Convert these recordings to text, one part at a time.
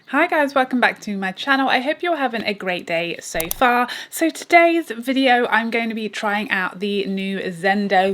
Hi guys, welcome back to my channel. I hope you're having a great day so far. So today's video I'm going to be trying out the new Zendo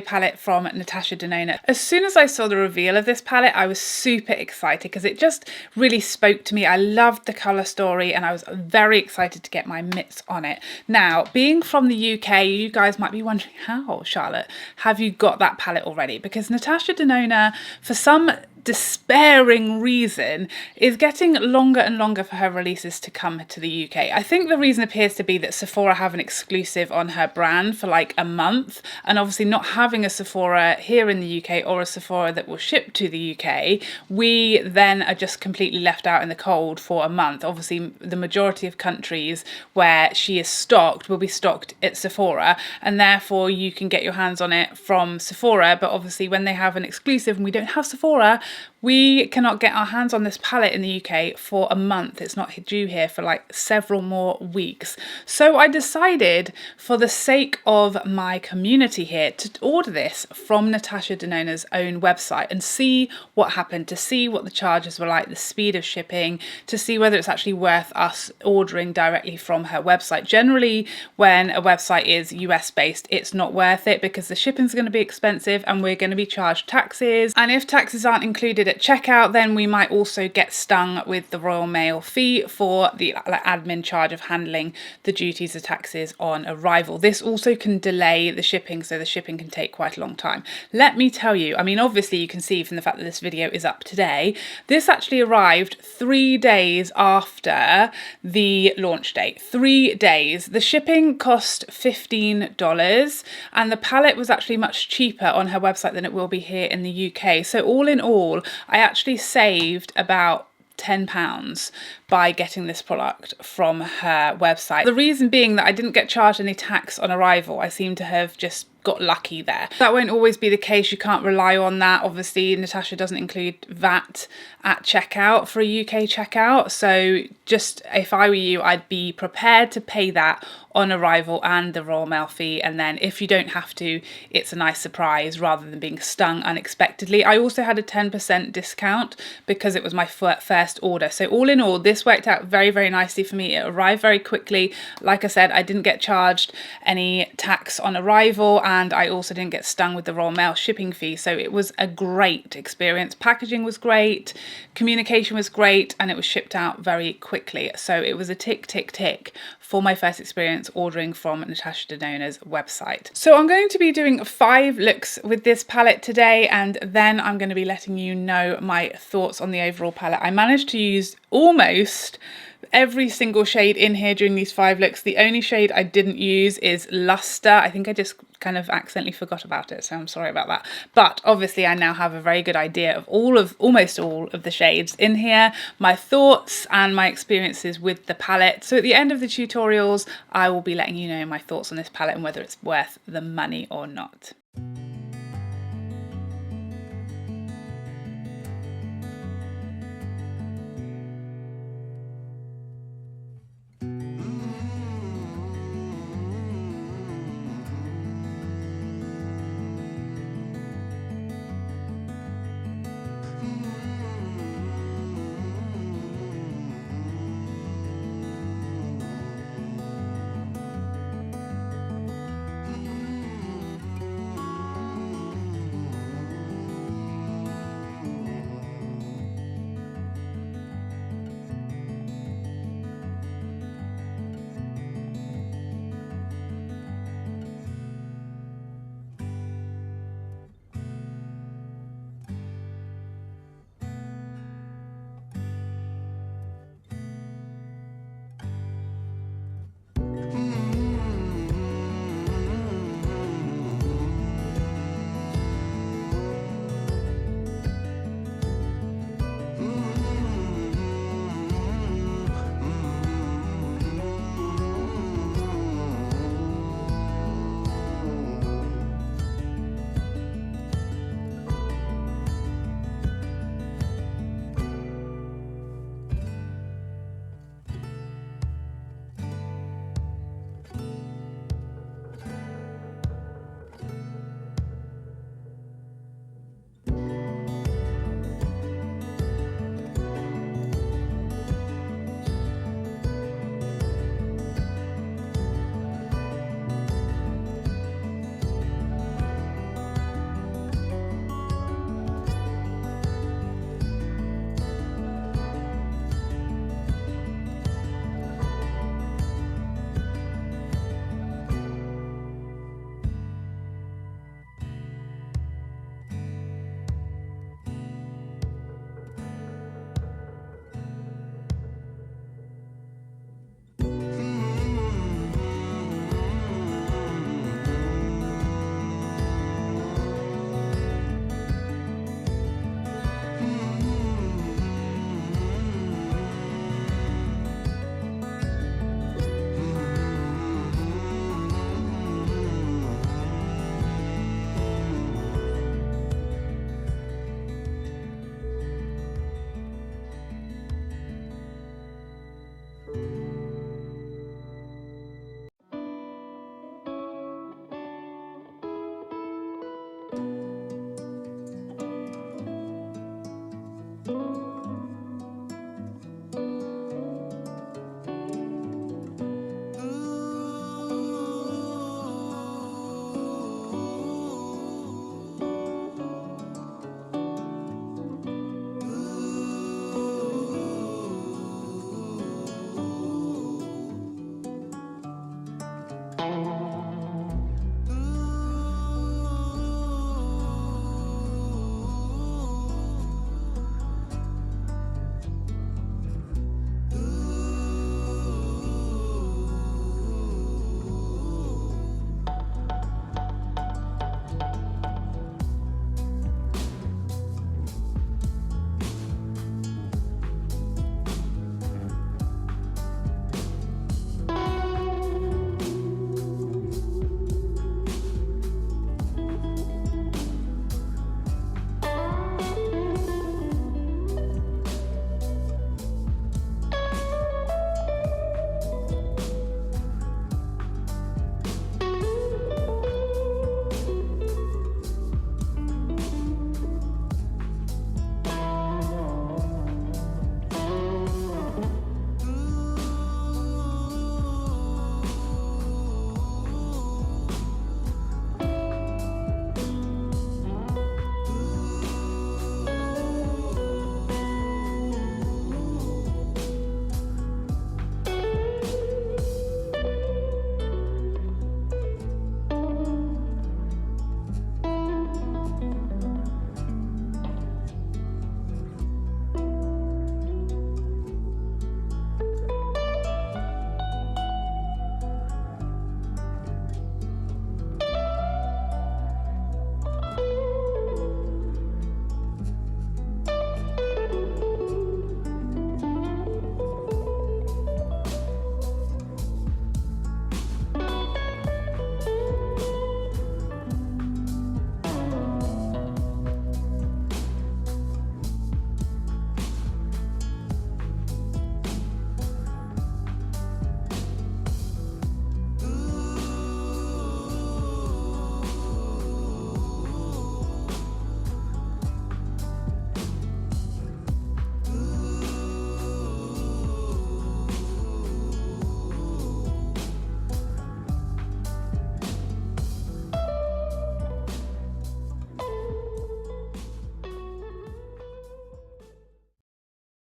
palette from Natasha Denona. As soon as I saw the reveal of this palette, I was super excited because it just really spoke to me. I loved the colour story and I was very excited to get my mitts on it. Now, being from the UK, you guys might be wondering, how, Charlotte, have you got that palette already? Because Natasha Denona, for some despairing reason, is getting longer and longer for her releases to come to the UK. I think the reason appears to be that Sephora have an exclusive on her brand for like a month, and obviously not having a Sephora here in the UK or a Sephora that will ship to the UK, we then are just completely left out in the cold for a month. Obviously the majority of countries where she is stocked will be stocked at Sephora, and therefore you can get your hands on it from Sephora, but obviously when they have an exclusive and we don't have Sephora, we cannot get our hands on this palette in the UK for a month. It's not due here for like several more weeks. So I decided, for the sake of my community here, to order this from Natasha Denona's own website and see what happened, to see what the charges were like, the speed of shipping, to see whether it's actually worth us ordering directly from her website. Generally, when a website is US based, it's not worth it because the shipping's going to be expensive and we're going to be charged taxes. And if taxes aren't included at checkout, then we might also get stung with the Royal Mail fee for the admin charge of handling the duties and taxes on arrival. This also can delay the shipping, so the shipping can take quite a long time. Let me tell you, I mean, obviously you can see from the fact that this video is up today, this actually arrived 3 days after the launch date. 3 days. The shipping cost $15 and the palette was actually much cheaper on her website than it will be here in the UK. So all in all, I actually saved about £10 by getting this product from her website. The reason being that I didn't get charged any tax on arrival. I seem to have just got lucky there. That won't always be the case. You can't rely on that. Obviously, Natasha doesn't include VAT at checkout for a UK checkout. So just if I were you, I'd be prepared to pay that on arrival and the Royal Mail fee. And then if you don't have to, it's a nice surprise rather than being stung unexpectedly. I also had a 10% discount because it was my first order. So all in all, this worked out very, very nicely for me. It arrived very quickly. Like I said, I didn't get charged any tax on arrival, and I also didn't get stung with the Royal Mail shipping fee. So it was a great experience. Packaging was great, communication was great, and it was shipped out very quickly. So it was a tick, tick, tick for my first experience ordering from Natasha Denona's website. So I'm going to be doing 5 looks with this palette today, and then I'm going to be letting you know my thoughts on the overall palette. I managed to use almost every single shade in here during these 5 looks. The only shade I didn't use is Luster. I think I just kind of accidentally forgot about it, so I'm sorry about that. But obviously I now have a very good idea of almost all of the shades in here, my thoughts and my experiences with the palette. So at the end of the tutorials, I will be letting you know my thoughts on this palette and whether it's worth the money or not.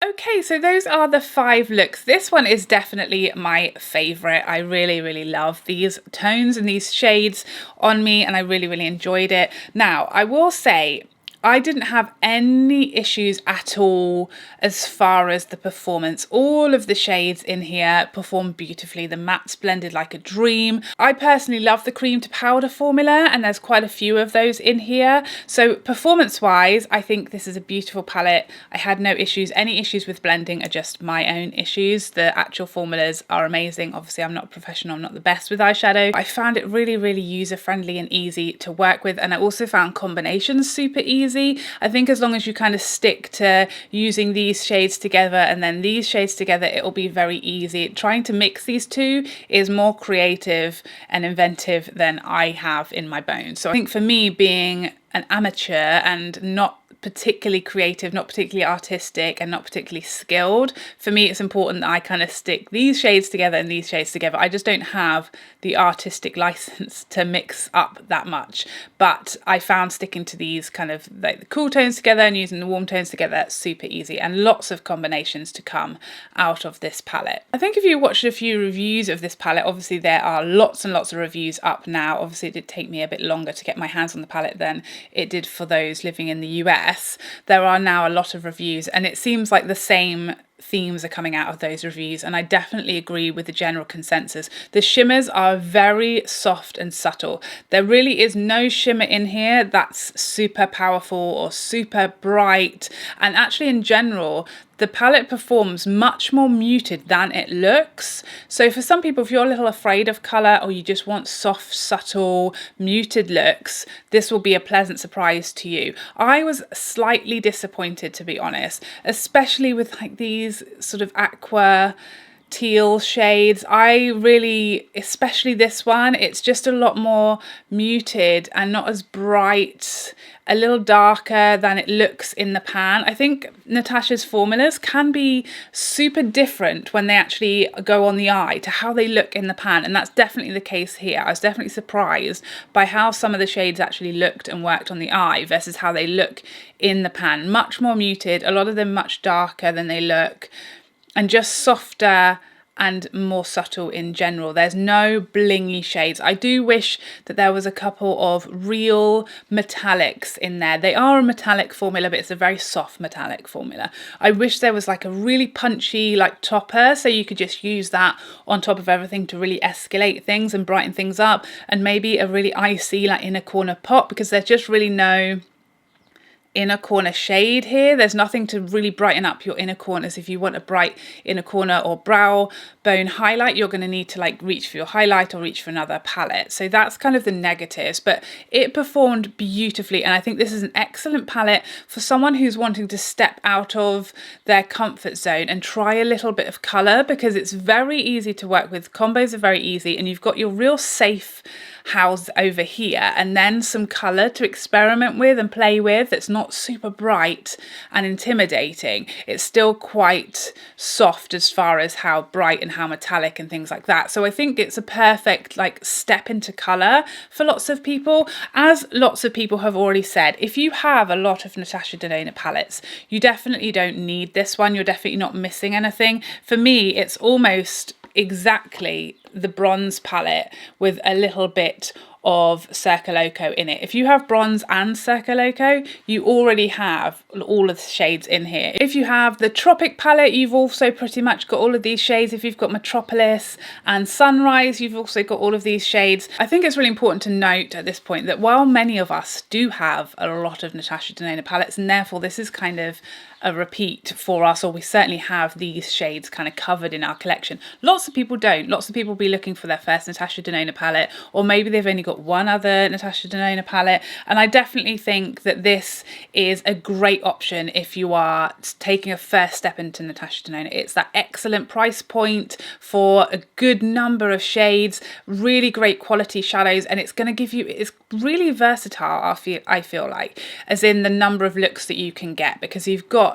Okay, so those are the 5 looks. This one is definitely my favorite. I really love these tones and these shades on me, and I really enjoyed it. Now, I will say, I didn't have any issues at all as far as the performance. All of the shades in here performed beautifully. The mattes blended like a dream. I personally love the cream to powder formula, and there's quite a few of those in here. So performance wise, I think this is a beautiful palette. I had no issues. Any issues with blending are just my own issues. The actual formulas are amazing. Obviously, I'm not a professional. I'm not the best with eyeshadow. I found it really user friendly and easy to work with. And I also found combinations super easy. I think as long as you kind of stick to using these shades together and then these shades together, it'll be very easy. Trying to mix these two is more creative and inventive than I have in my bones. So I think for me, being an amateur and not particularly creative, not particularly artistic, and not particularly skilled, for me it's important that I kind of stick these shades together and these shades together. I just don't have the artistic license to mix up that much, but I found sticking to these kind of like the cool tones together and using the warm tones together super easy, and lots of combinations to come out of this palette. I think if you watched a few reviews of this palette, obviously there are lots and lots of reviews up now. Obviously it did take me a bit longer to get my hands on the palette than it did for those living in the US. There are now a lot of reviews, and it seems like the same themes are coming out of those reviews, and I definitely agree with the general consensus. The shimmers are very soft and subtle. There really is no shimmer in here that's super powerful or super bright, and actually in general the palette performs much more muted than it looks. So for some people, if you're a little afraid of colour or you just want soft, subtle, muted looks, this will be a pleasant surprise to you. I was slightly disappointed, to be honest, especially with like these sort of aqua teal shades. I really, especially this one, it's just a lot more muted and not as bright, a little darker than it looks in the pan. I think Natasha's formulas can be super different when they actually go on the eye to how they look in the pan, and that's definitely the case here. I was definitely surprised by how some of the shades actually looked and worked on the eye versus how they look in the pan. Much more muted, a lot of them much darker than they look, and just softer and more subtle in general. There's no blingy shades. I do wish that there was a couple of real metallics in there. They are a metallic formula, but it's a very soft metallic formula. I wish there was like a really punchy like topper, so you could just use that on top of everything to really escalate things and brighten things up, and maybe a really icy like inner corner pop, because there's just really no inner corner shade here. There's nothing to really brighten up your inner corners. If you want a bright inner corner or brow bone highlight, you're going to need to like reach for your highlight or reach for another palette. So that's kind of the negatives, but it performed beautifully, and I think this is an excellent palette for someone who's wanting to step out of their comfort zone and try a little bit of color, because it's very easy to work with. Combos are very easy, and you've got your real safe house over here, and then some color to experiment with and play with that's not super bright and intimidating. It's still quite soft as far as how bright and how metallic and things like that. So I think it's a perfect like step into color for lots of people. As lots of people have already said, if you have a lot of Natasha Denona palettes, you definitely don't need this one. You're definitely not missing anything. For me, it's almost exactly the bronze palette with a little bit of Circa Loco in it. If you have bronze and Circa Loco, you already have all of the shades in here. If you have the Tropic palette, you've also pretty much got all of these shades. If you've got Metropolis and Sunrise, you've also got all of these shades. I think it's really important to note at this point that while many of us do have a lot of Natasha Denona palettes, and therefore this is kind of a repeat for us, or we certainly have these shades kind of covered in our collection, lots of people don't. Lots of people will be looking for their first Natasha Denona palette, or maybe they've only got one other Natasha Denona palette, and I definitely think that this is a great option if you are taking a first step into Natasha Denona. It's that excellent price point for a good number of shades, really great quality shadows, and it's going to give you, it's really versatile, I feel like, as in the number of looks that you can get, because you've got,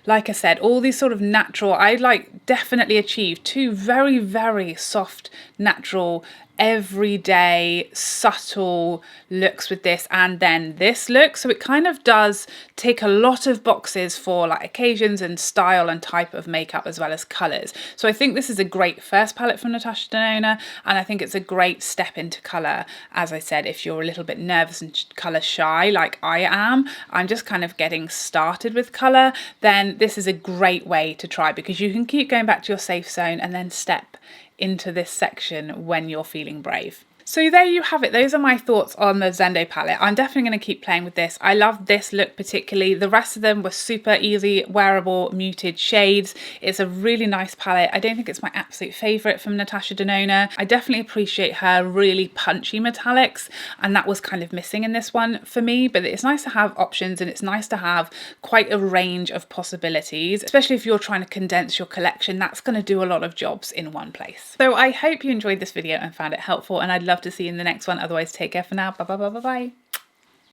like I said, all these sort of natural, I'd like definitely achieve two very, very soft natural everyday subtle looks with this and then this look. So it kind of does tick a lot of boxes for like occasions and style and type of makeup as well as colours. So I think this is a great first palette from Natasha Denona, and I think it's a great step into colour. As I said, if you're a little bit nervous and colour shy like I am, I'm just kind of getting started with colour, then this is a great way to try, because you can keep going back to your safe zone and then step into this section when you're feeling brave. So there you have it. Those are my thoughts on the Zendo palette. I'm definitely going to keep playing with this. I love this look particularly. The rest of them were super easy, wearable, muted shades. It's a really nice palette. I don't think it's my absolute favourite from Natasha Denona. I definitely appreciate her really punchy metallics, and that was kind of missing in this one for me. But it's nice to have options, and it's nice to have quite a range of possibilities, especially if you're trying to condense your collection. That's going to do a lot of jobs in one place. So I hope you enjoyed this video and found it helpful, and I'd love to see you in the next one. Otherwise, take care for now. Bye bye bye bye bye.